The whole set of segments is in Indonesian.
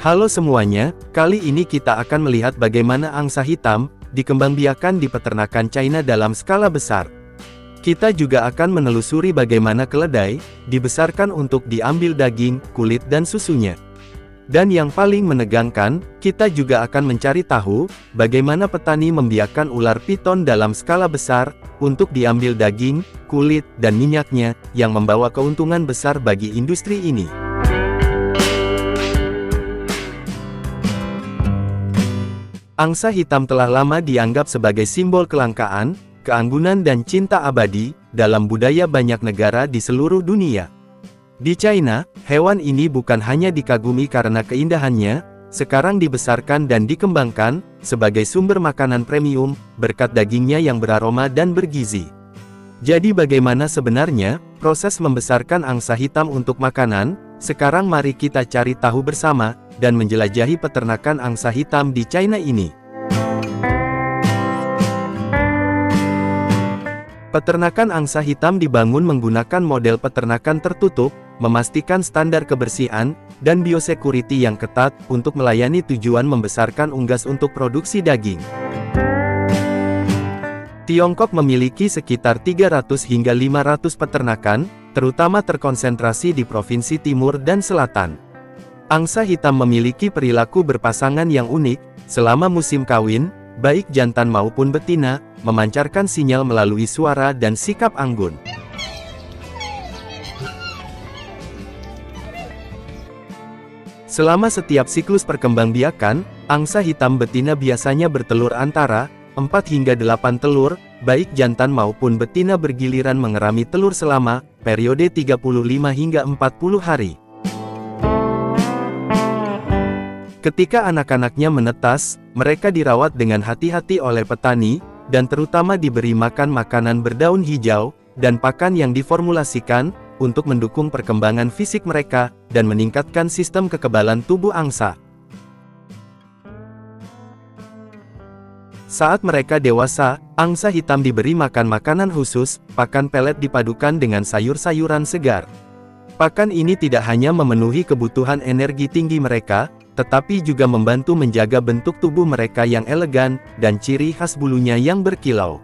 Halo semuanya, kali ini kita akan melihat bagaimana angsa hitam dikembangbiakan di peternakan China dalam skala besar. Kita juga akan menelusuri bagaimana keledai dibesarkan untuk diambil daging, kulit dan susunya. Dan yang paling menegangkan, kita juga akan mencari tahu bagaimana petani membiarkan ular piton dalam skala besar untuk diambil daging, kulit, dan minyaknya yang membawa keuntungan besar bagi industri ini. Angsa hitam telah lama dianggap sebagai simbol kelangkaan, keanggunan dan cinta abadi dalam budaya banyak negara di seluruh dunia. Di China, hewan ini bukan hanya dikagumi karena keindahannya, sekarang dibesarkan dan dikembangkan sebagai sumber makanan premium berkat dagingnya yang beraroma dan bergizi. Jadi bagaimana sebenarnya proses membesarkan angsa hitam untuk makanan? Sekarang mari kita cari tahu bersama dan menjelajahi peternakan angsa hitam di China ini. Peternakan angsa hitam dibangun menggunakan model peternakan tertutup, memastikan standar kebersihan dan biosecurity yang ketat untuk melayani tujuan membesarkan unggas untuk produksi daging. Tiongkok memiliki sekitar 300 hingga 500 peternakan, terutama terkonsentrasi di Provinsi Timur dan Selatan. Angsa hitam memiliki perilaku berpasangan yang unik, selama musim kawin, baik jantan maupun betina, memancarkan sinyal melalui suara dan sikap anggun. Selama setiap siklus perkembangbiakan, angsa hitam betina biasanya bertelur antara 4 hingga 8 telur, baik jantan maupun betina bergiliran mengerami telur selama periode 35 hingga 40 hari. Ketika anak-anaknya menetas, mereka dirawat dengan hati-hati oleh petani, dan terutama diberi makan makanan berdaun hijau, dan pakan yang diformulasikan untuk mendukung perkembangan fisik mereka, dan meningkatkan sistem kekebalan tubuh angsa. Saat mereka dewasa, angsa hitam diberi makan makanan khusus, pakan pelet dipadukan dengan sayur-sayuran segar. Pakan ini tidak hanya memenuhi kebutuhan energi tinggi mereka, tetapi juga membantu menjaga bentuk tubuh mereka yang elegan, dan ciri khas bulunya yang berkilau.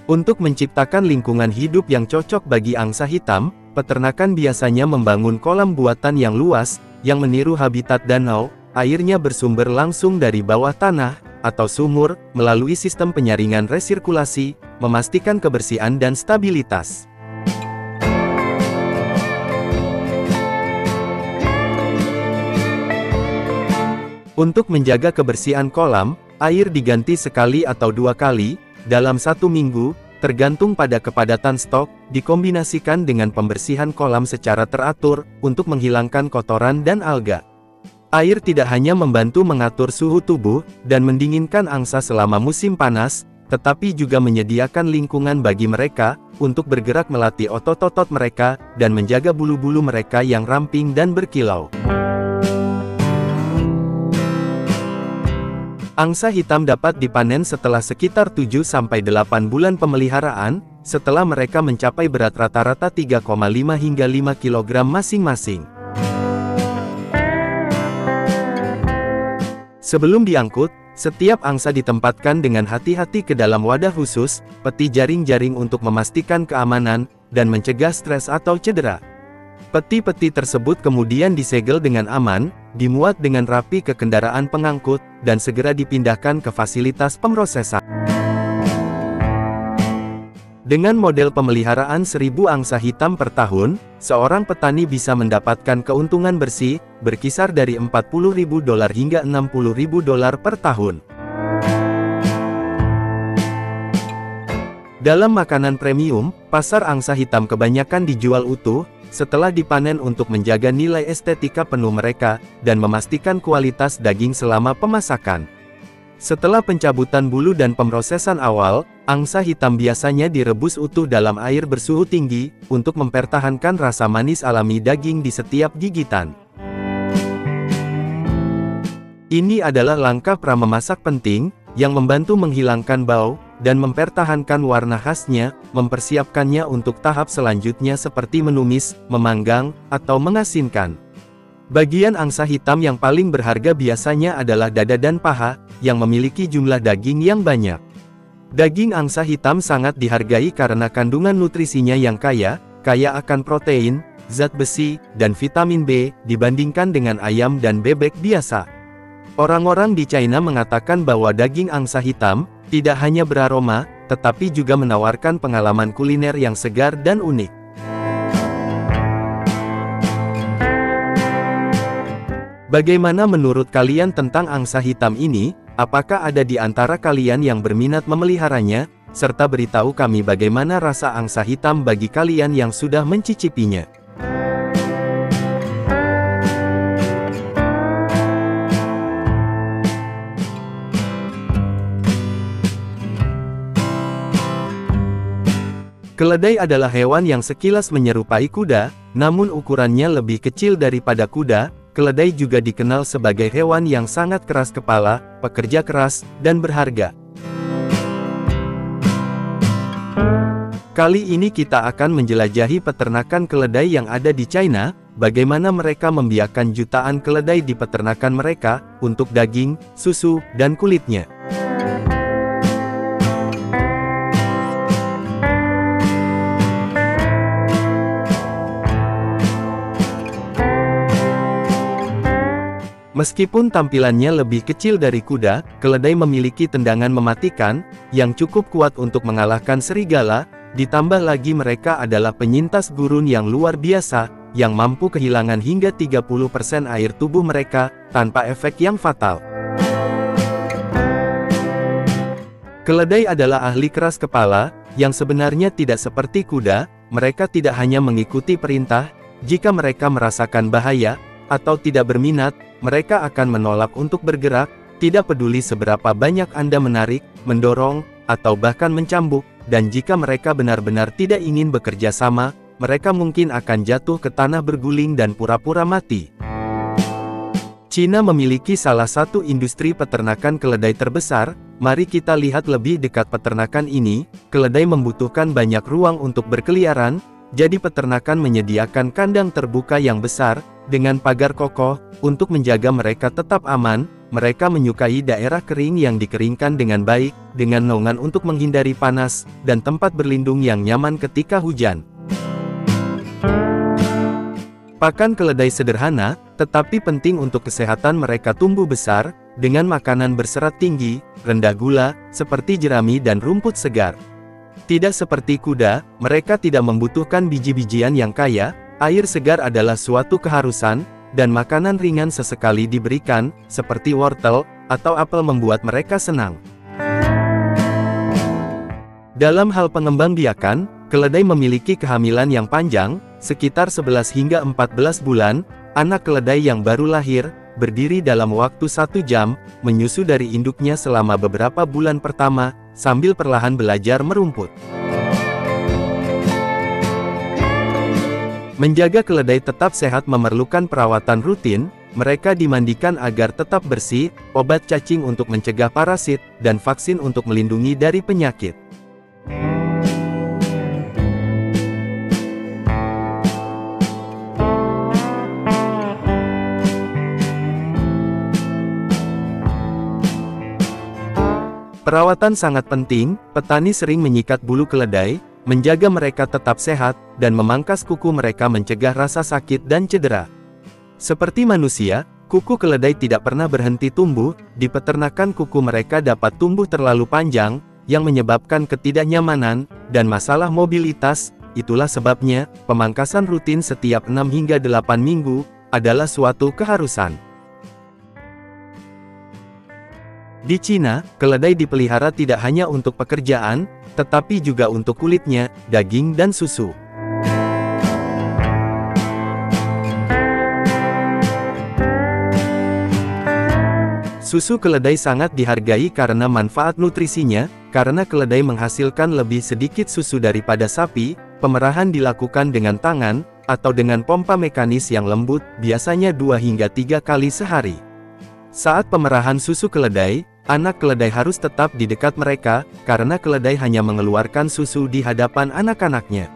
Untuk menciptakan lingkungan hidup yang cocok bagi angsa hitam, peternakan biasanya membangun kolam buatan yang luas, yang meniru habitat danau, airnya bersumber langsung dari bawah tanah, atau sumur, melalui sistem penyaringan resirkulasi, memastikan kebersihan dan stabilitas. Untuk menjaga kebersihan kolam, air diganti sekali atau 2 kali, dalam 1 minggu, tergantung pada kepadatan stok, dikombinasikan dengan pembersihan kolam secara teratur, untuk menghilangkan kotoran dan alga. Air tidak hanya membantu mengatur suhu tubuh, dan mendinginkan angsa selama musim panas, tetapi juga menyediakan lingkungan bagi mereka, untuk bergerak melatih otot-otot mereka, dan menjaga bulu-bulu mereka yang ramping dan berkilau. Angsa hitam dapat dipanen setelah sekitar 7-8 bulan pemeliharaan, setelah mereka mencapai berat rata-rata 3,5 hingga 5 kg masing-masing. Sebelum diangkut, setiap angsa ditempatkan dengan hati-hati ke dalam wadah khusus, peti jaring-jaring untuk memastikan keamanan, dan mencegah stres atau cedera. Peti-peti tersebut kemudian disegel dengan aman, dimuat dengan rapi ke kendaraan pengangkut, dan segera dipindahkan ke fasilitas pemrosesan. Dengan model pemeliharaan 1000 angsa hitam per tahun, seorang petani bisa mendapatkan keuntungan bersih, berkisar dari $40.000 hingga $60.000 per tahun. Dalam makanan premium, pasar angsa hitam kebanyakan dijual utuh, setelah dipanen untuk menjaga nilai estetika penuh mereka, dan memastikan kualitas daging selama pemasakan. Setelah pencabutan bulu dan pemrosesan awal, angsa hitam biasanya direbus utuh dalam air bersuhu tinggi, untuk mempertahankan rasa manis alami daging di setiap gigitan. Ini adalah langkah pra-memasak penting, yang membantu menghilangkan bau, dan mempertahankan warna khasnya, mempersiapkannya untuk tahap selanjutnya seperti menumis, memanggang, atau mengasinkan. Bagian angsa hitam yang paling berharga biasanya adalah dada dan paha, yang memiliki jumlah daging yang banyak. Daging angsa hitam sangat dihargai karena kandungan nutrisinya yang kaya akan protein, zat besi, dan vitamin B, dibandingkan dengan ayam dan bebek biasa. Orang-orang di China mengatakan bahwa daging angsa hitam tidak hanya beraroma, tetapi juga menawarkan pengalaman kuliner yang segar dan unik. Bagaimana menurut kalian tentang angsa hitam ini? Apakah ada di antara kalian yang berminat memeliharanya? Serta beritahu kami bagaimana rasa angsa hitam bagi kalian yang sudah mencicipinya. Keledai adalah hewan yang sekilas menyerupai kuda, namun ukurannya lebih kecil daripada kuda. Keledai juga dikenal sebagai hewan yang sangat keras kepala, pekerja keras, dan berharga. Kali ini kita akan menjelajahi peternakan keledai yang ada di China, bagaimana mereka membiarkan jutaan keledai di peternakan mereka, untuk daging, susu, dan kulitnya. Meskipun tampilannya lebih kecil dari kuda, keledai memiliki tendangan mematikan, yang cukup kuat untuk mengalahkan serigala, ditambah lagi mereka adalah penyintas gurun yang luar biasa, yang mampu kehilangan hingga 30% air tubuh mereka, tanpa efek yang fatal. Keledai adalah ahli keras kepala, yang sebenarnya tidak seperti kuda. Mereka tidak hanya mengikuti perintah, jika mereka merasakan bahaya, atau tidak berminat, mereka akan menolak untuk bergerak, tidak peduli seberapa banyak Anda menarik, mendorong, atau bahkan mencambuk, dan jika mereka benar-benar tidak ingin bekerja sama, mereka mungkin akan jatuh ke tanah berguling dan pura-pura mati. Cina memiliki salah satu industri peternakan keledai terbesar. Mari kita lihat lebih dekat peternakan ini. Keledai membutuhkan banyak ruang untuk berkeliaran, jadi peternakan menyediakan kandang terbuka yang besar, dengan pagar kokoh, untuk menjaga mereka tetap aman. Mereka menyukai daerah kering yang dikeringkan dengan baik, dengan naungan untuk menghindari panas, dan tempat berlindung yang nyaman ketika hujan. Pakan keledai sederhana, tetapi penting untuk kesehatan mereka tumbuh besar, dengan makanan berserat tinggi, rendah gula, seperti jerami dan rumput segar. Tidak seperti kuda, mereka tidak membutuhkan biji-bijian yang kaya. Air segar adalah suatu keharusan, dan makanan ringan sesekali diberikan, seperti wortel, atau apel membuat mereka senang. Dalam hal pengembangbiakan, keledai memiliki kehamilan yang panjang, sekitar 11 hingga 14 bulan, anak keledai yang baru lahir, berdiri dalam waktu 1 jam, menyusu dari induknya selama beberapa bulan pertama, sambil perlahan belajar merumput. Menjaga keledai tetap sehat memerlukan perawatan rutin. Mereka dimandikan agar tetap bersih, obat cacing untuk mencegah parasit, dan vaksin untuk melindungi dari penyakit. Perawatan sangat penting. Petani sering menyikat bulu keledai, menjaga mereka tetap sehat, dan memangkas kuku mereka mencegah rasa sakit dan cedera. Seperti manusia, kuku keledai tidak pernah berhenti tumbuh. Di peternakan kuku mereka dapat tumbuh terlalu panjang, yang menyebabkan ketidaknyamanan, dan masalah mobilitas. Itulah sebabnya, pemangkasan rutin setiap 6 hingga 8 minggu, adalah suatu keharusan. Di Cina, keledai dipelihara tidak hanya untuk pekerjaan, tetapi juga untuk kulitnya, daging dan susu. Susu keledai sangat dihargai karena manfaat nutrisinya, karena keledai menghasilkan lebih sedikit susu daripada sapi. Pemerahan dilakukan dengan tangan, atau dengan pompa mekanis yang lembut, biasanya 2 hingga 3 kali sehari. Saat pemerahan susu keledai, Anak keledai harus tetap di dekat mereka, karena keledai hanya mengeluarkan susu di hadapan anak-anaknya.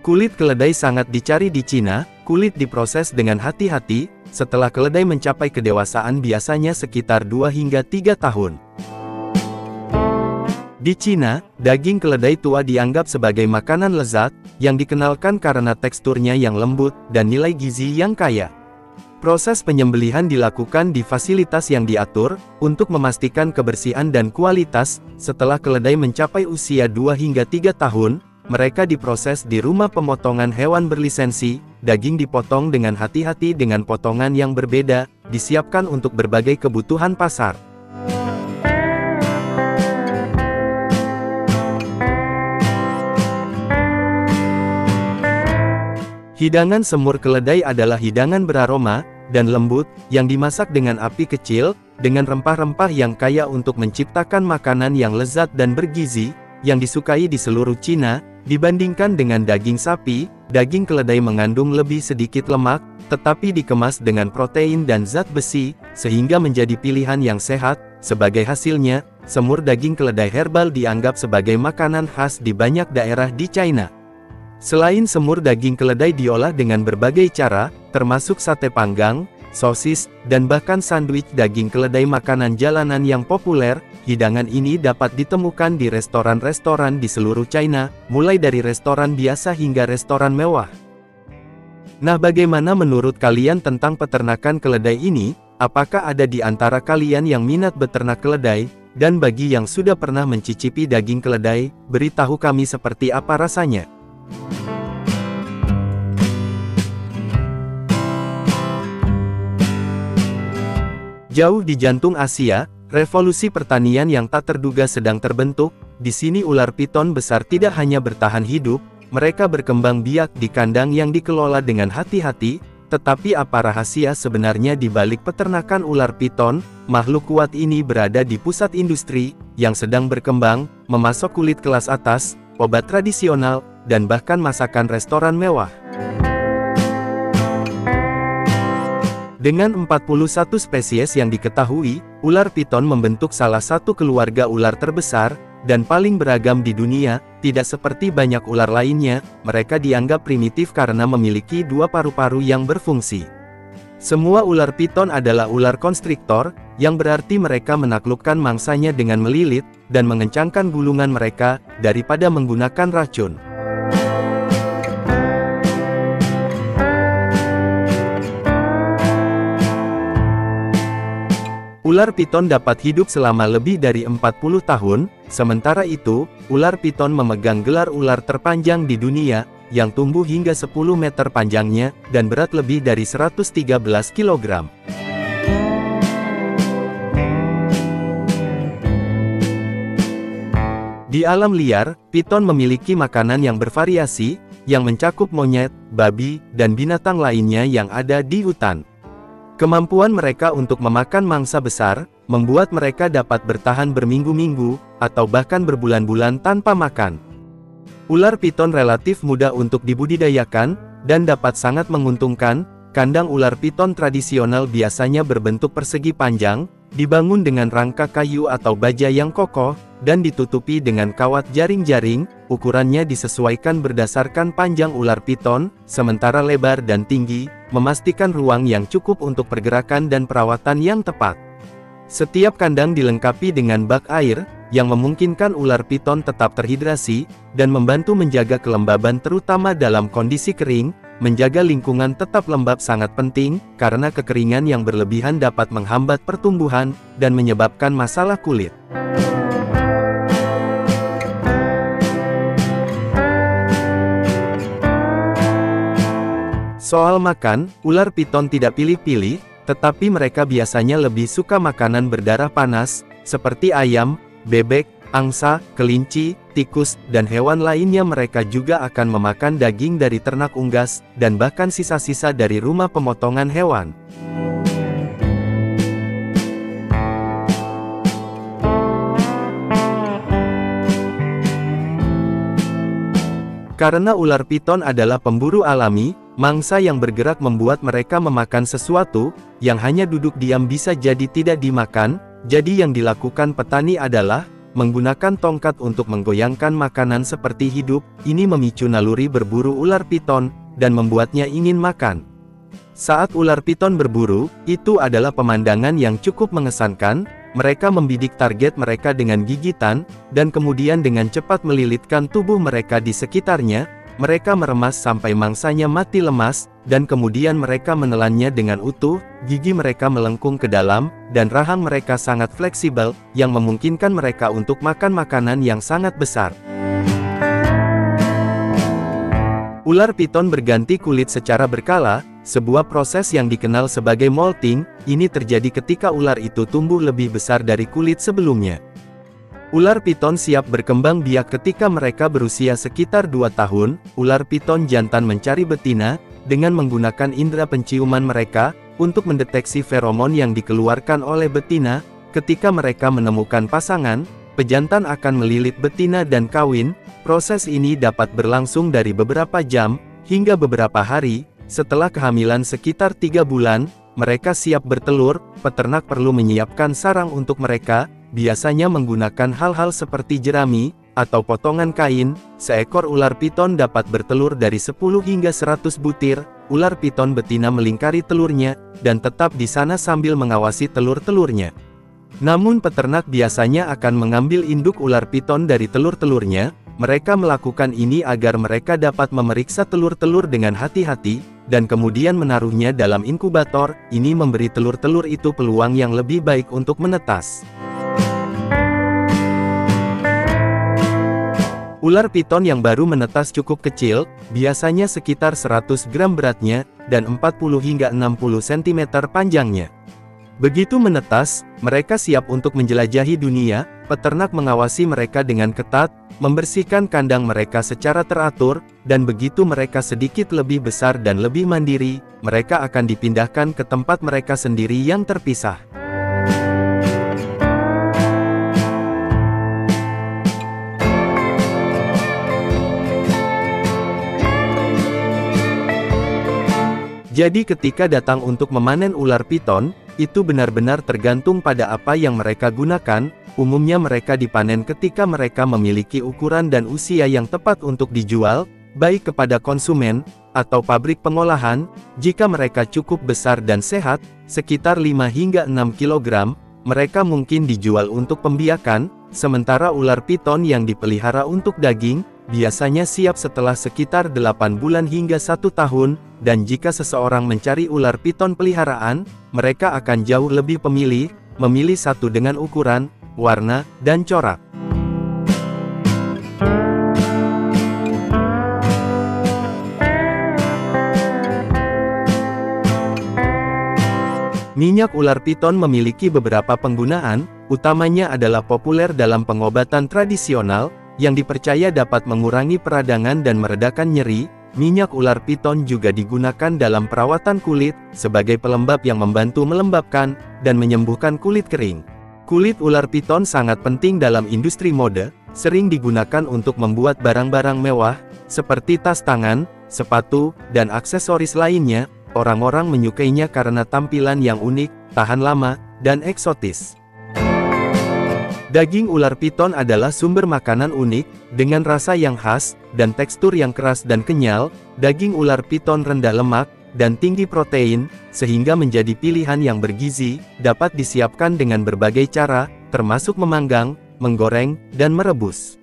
Kulit keledai sangat dicari di Cina. Kulit diproses dengan hati-hati. Setelah keledai mencapai kedewasaan biasanya sekitar 2 hingga 3 tahun. Di Cina, daging keledai tua dianggap sebagai makanan lezat, yang dikenalkan karena teksturnya yang lembut, dan nilai gizi yang kaya. Proses penyembelihan dilakukan di fasilitas yang diatur, untuk memastikan kebersihan dan kualitas. Setelah keledai mencapai usia 2 hingga 3 tahun, mereka diproses di rumah pemotongan hewan berlisensi. Daging dipotong dengan hati-hati dengan potongan yang berbeda, disiapkan untuk berbagai kebutuhan pasar. Hidangan semur keledai adalah hidangan beraroma dan lembut, yang dimasak dengan api kecil, dengan rempah-rempah yang kaya untuk menciptakan makanan yang lezat dan bergizi, yang disukai di seluruh Cina. Dibandingkan dengan daging sapi, daging keledai mengandung lebih sedikit lemak, tetapi dikemas dengan protein dan zat besi, sehingga menjadi pilihan yang sehat. Sebagai hasilnya, semur daging keledai herbal dianggap sebagai makanan khas di banyak daerah di China. Selain semur daging keledai diolah dengan berbagai cara, termasuk sate panggang, sosis, dan bahkan sandwich daging keledai makanan jalanan yang populer. Hidangan ini dapat ditemukan di restoran-restoran di seluruh China, mulai dari restoran biasa hingga restoran mewah. Nah, bagaimana menurut kalian tentang peternakan keledai ini? Apakah ada di antara kalian yang minat beternak keledai? Dan bagi yang sudah pernah mencicipi daging keledai, beritahu kami seperti apa rasanya. Jauh di jantung Asia, revolusi pertanian yang tak terduga sedang terbentuk. Di sini ular piton besar tidak hanya bertahan hidup, mereka berkembang biak di kandang yang dikelola dengan hati-hati. Tetapi apa rahasia sebenarnya di balik peternakan ular piton? Makhluk kuat ini berada di pusat industri yang sedang berkembang, memasok kulit kelas atas, obat tradisional, dan bahkan masakan restoran mewah. Dengan 41 spesies yang diketahui, ular piton membentuk salah satu keluarga ular terbesar, dan paling beragam di dunia. Tidak seperti banyak ular lainnya, mereka dianggap primitif karena memiliki 2 paru-paru yang berfungsi. Semua ular piton adalah ular konstriktor, yang berarti mereka menaklukkan mangsanya dengan melilit, dan mengencangkan gulungan mereka, daripada menggunakan racun. Ular piton dapat hidup selama lebih dari 40 tahun, sementara itu, ular piton memegang gelar ular terpanjang di dunia, yang tumbuh hingga 10 meter panjangnya, dan berat lebih dari 113 kg. Di alam liar, piton memiliki makanan yang bervariasi, yang mencakup monyet, babi, dan binatang lainnya yang ada di hutan. Kemampuan mereka untuk memakan mangsa besar, membuat mereka dapat bertahan berminggu-minggu, atau bahkan berbulan-bulan tanpa makan. Ular piton relatif mudah untuk dibudidayakan, dan dapat sangat menguntungkan. Kandang ular piton tradisional biasanya berbentuk persegi panjang, dibangun dengan rangka kayu atau baja yang kokoh, dan ditutupi dengan kawat jaring-jaring. Ukurannya disesuaikan berdasarkan panjang ular piton, sementara lebar dan tinggi, memastikan ruang yang cukup untuk pergerakan dan perawatan yang tepat. Setiap kandang dilengkapi dengan bak air, yang memungkinkan ular piton tetap terhidrasi, dan membantu menjaga kelembaban terutama dalam kondisi kering. Menjaga lingkungan tetap lembab sangat penting, karena kekeringan yang berlebihan dapat menghambat pertumbuhan, dan menyebabkan masalah kulit. Soal makan, ular piton tidak pilih-pilih, tetapi mereka biasanya lebih suka makanan berdarah panas, seperti ayam, bebek, angsa, kelinci, tikus, dan hewan lainnya. Mereka juga akan memakan daging dari ternak unggas, dan bahkan sisa-sisa dari rumah pemotongan hewan. Karena ular piton adalah pemburu alami, Mangsa yang bergerak membuat mereka memakan sesuatu, yang hanya duduk diam bisa jadi tidak dimakan. Jadi yang dilakukan petani adalah menggunakan tongkat untuk menggoyangkan makanan seperti hidup. Ini memicu naluri berburu ular piton, dan membuatnya ingin makan. Saat ular piton berburu, itu adalah pemandangan yang cukup mengesankan. Mereka membidik target mereka dengan gigitan, dan kemudian dengan cepat melilitkan tubuh mereka di sekitarnya. Mereka meremas sampai mangsanya mati lemas, dan kemudian mereka menelannya dengan utuh. Gigi mereka melengkung ke dalam, dan rahang mereka sangat fleksibel, yang memungkinkan mereka untuk makan makanan yang sangat besar. Ular piton berganti kulit secara berkala, sebuah proses yang dikenal sebagai molting. Ini terjadi ketika ular itu tumbuh lebih besar dari kulit sebelumnya. Ular piton siap berkembang biak ketika mereka berusia sekitar 2 tahun. Ular piton jantan mencari betina, dengan menggunakan indera penciuman mereka, untuk mendeteksi feromon yang dikeluarkan oleh betina. Ketika mereka menemukan pasangan, pejantan akan melilit betina dan kawin. Proses ini dapat berlangsung dari beberapa jam, hingga beberapa hari. Setelah kehamilan sekitar 3 bulan, mereka siap bertelur. Peternak perlu menyiapkan sarang untuk mereka, biasanya menggunakan hal-hal seperti jerami, atau potongan kain. Seekor ular piton dapat bertelur dari 10 hingga 100 butir. Ular piton betina melingkari telurnya, dan tetap di sana sambil mengawasi telur-telurnya. Namun peternak biasanya akan mengambil induk ular piton dari telur-telurnya. Mereka melakukan ini agar mereka dapat memeriksa telur-telur dengan hati-hati, dan kemudian menaruhnya dalam inkubator. Ini memberi telur-telur itu peluang yang lebih baik untuk menetas. Ular piton yang baru menetas cukup kecil, biasanya sekitar 100 gram beratnya, dan 40 hingga 60 cm panjangnya. Begitu menetas, mereka siap untuk menjelajahi dunia. Peternak mengawasi mereka dengan ketat, membersihkan kandang mereka secara teratur, dan begitu mereka sedikit lebih besar dan lebih mandiri, mereka akan dipindahkan ke tempat mereka sendiri yang terpisah. Jadi ketika datang untuk memanen ular piton, itu benar-benar tergantung pada apa yang mereka gunakan. Umumnya mereka dipanen ketika mereka memiliki ukuran dan usia yang tepat untuk dijual, baik kepada konsumen, atau pabrik pengolahan. Jika mereka cukup besar dan sehat, sekitar 5 hingga 6 kg, mereka mungkin dijual untuk pembiakan. Sementara ular piton yang dipelihara untuk daging, biasanya siap setelah sekitar 8 bulan hingga 1 tahun, dan jika seseorang mencari ular piton peliharaan, mereka akan jauh lebih memilih satu dengan ukuran, warna, dan corak. Minyak ular piton memiliki beberapa penggunaan, utamanya adalah populer dalam pengobatan tradisional, yang dipercaya dapat mengurangi peradangan dan meredakan nyeri. Minyak ular piton juga digunakan dalam perawatan kulit, sebagai pelembab yang membantu melembabkan, dan menyembuhkan kulit kering. Kulit ular piton sangat penting dalam industri mode, sering digunakan untuk membuat barang-barang mewah, seperti tas tangan, sepatu, dan aksesoris lainnya. Orang-orang menyukainya karena tampilan yang unik, tahan lama, dan eksotis. Daging ular piton adalah sumber makanan unik, dengan rasa yang khas, dan tekstur yang keras dan kenyal. Daging ular piton rendah lemak, dan tinggi protein, sehingga menjadi pilihan yang bergizi. Dapat disiapkan dengan berbagai cara, termasuk memanggang, menggoreng, dan merebus.